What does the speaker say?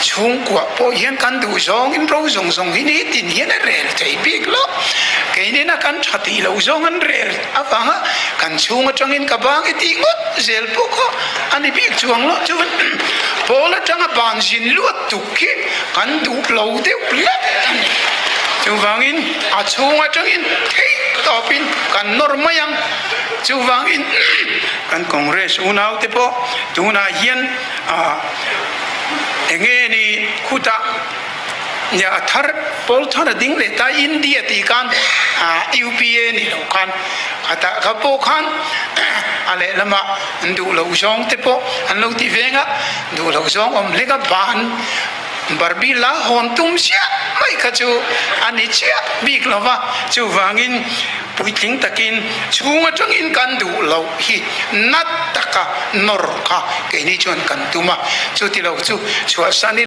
chung của bộ hiên căn đủ song in râu song song in hết tin hiên rèn chạy biết lo cái này là căn chặt thì lâu song anh rèn à vâng á căn chung ở trong in cả bang cái tiếng ngót rèn bốc á anh ấy biết chuông lo chứ vẫn bộ là trong cái bàn xin luộc tục kia căn đủ lâu đều lắm chú vang in à chung ở trong in thấy top in căn normal yang chú vang in căn congress unau thế bộ tu na hiên à nghe ni khuta nhà thar pol thar ding le ta India ti kan UPA ni lo kan ata ka po kan ale lama ndu lo song te po an lo ti venga ndu lo song om le ka ban barbi la hon tum sia mai ka chu ani chia big lova chu wangin pui ting takin chunga changin kan du lo hi nat taka nor ka ke ni chon kan tuma chu ti lo chu chua sani